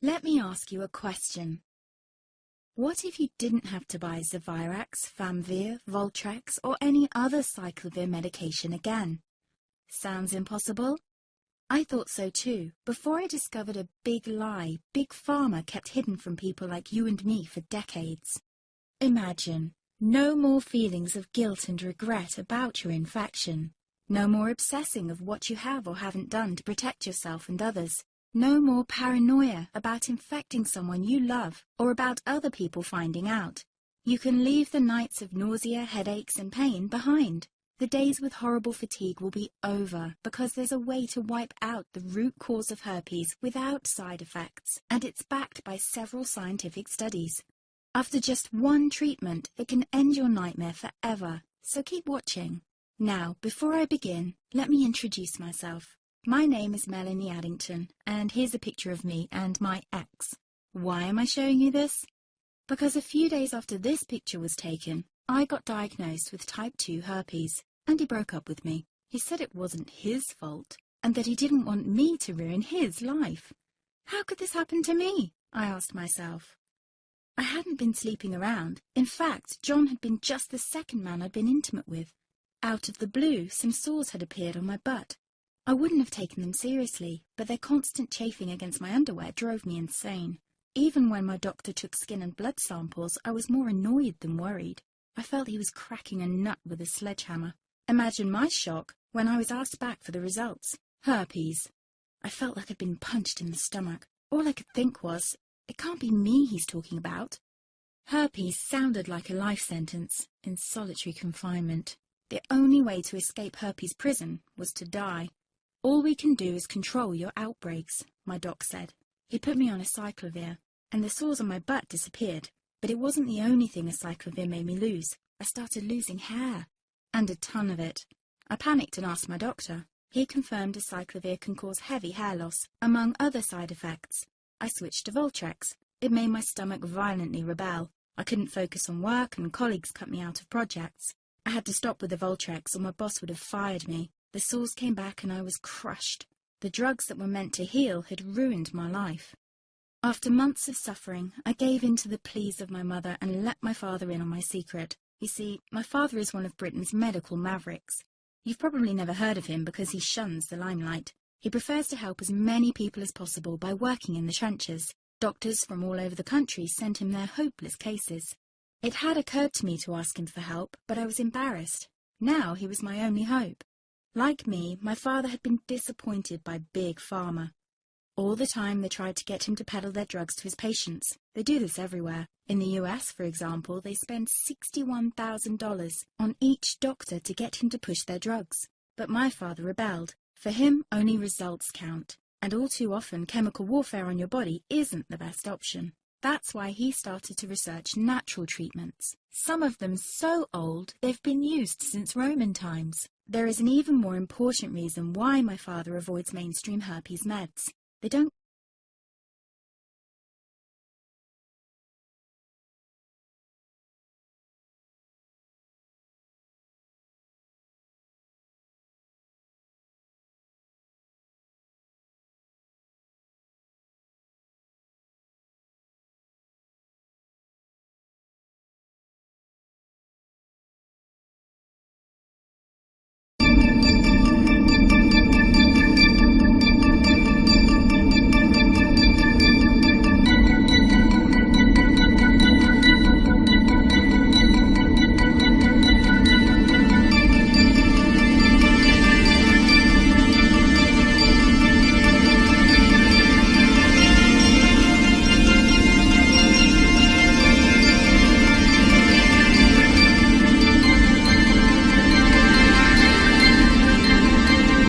Let me ask you a question. What if you didn't have to buy Zevirax, Famvir, Voltrex, or any other cyclovir medication again? Sounds impossible? I thought so too, before I discovered a big lie Big Pharma kept hidden from people like you and me for decades. Imagine, no more feelings of guilt and regret about your infection. No more obsessing of what you have or haven't done to protect yourself and others. No more paranoia about infecting someone you love or about other people finding out. You can leave the nights of nausea, headaches and pain behind. The days with horrible fatigue will be over because there's a way to wipe out the root cause of herpes without side effects, and it's backed by several scientific studies. After just one treatment, it can end your nightmare forever, so keep watching. Now, before I begin, let me introduce myself. My name is Melanie Addington, and here's a picture of me and my ex. Why am I showing you this? Because a few days after this picture was taken, I got diagnosed with type 2 herpes, and he broke up with me. He said it wasn't his fault, and that he didn't want me to ruin his life. How could this happen to me? I asked myself. I hadn't been sleeping around. In fact, John had been just the second man I'd been intimate with. Out of the blue, some sores had appeared on my butt. I wouldn't have taken them seriously, but their constant chafing against my underwear drove me insane. Even when my doctor took skin and blood samples, I was more annoyed than worried. I felt he was cracking a nut with a sledgehammer. Imagine my shock when I was asked back for the results. Herpes. I felt like I'd been punched in the stomach. All I could think was, it can't be me he's talking about. Herpes sounded like a life sentence in solitary confinement. The only way to escape herpes prison was to die. All we can do is control your outbreaks, my doc said. He put me on a cyclovir, and the sores on my butt disappeared. But it wasn't the only thing a cyclovir made me lose. I started losing hair, and a ton of it. I panicked and asked my doctor. He confirmed a cyclovir can cause heavy hair loss, among other side effects. I switched to Voltrex. It made my stomach violently rebel. I couldn't focus on work, and colleagues cut me out of projects. I had to stop with the Voltrex, or my boss would have fired me. The sores came back and I was crushed. The drugs that were meant to heal had ruined my life. After months of suffering, I gave in to the pleas of my mother and let my father in on my secret. You see, my father is one of Britain's medical mavericks. You've probably never heard of him because he shuns the limelight. He prefers to help as many people as possible by working in the trenches. Doctors from all over the country sent him their hopeless cases. It had occurred to me to ask him for help, but I was embarrassed. Now he was my only hope. Like me, my father had been disappointed by Big Pharma. All the time they tried to get him to peddle their drugs to his patients. They do this everywhere. In the US, for example, they spend $61,000 on each doctor to get him to push their drugs. But my father rebelled. For him, only results count. And all too often, chemical warfare on your body isn't the best option. That's why he started to research natural treatments. Some of them so old, they've been used since Roman times. There is an even more important reason why my father avoids mainstream herpes meds. They don't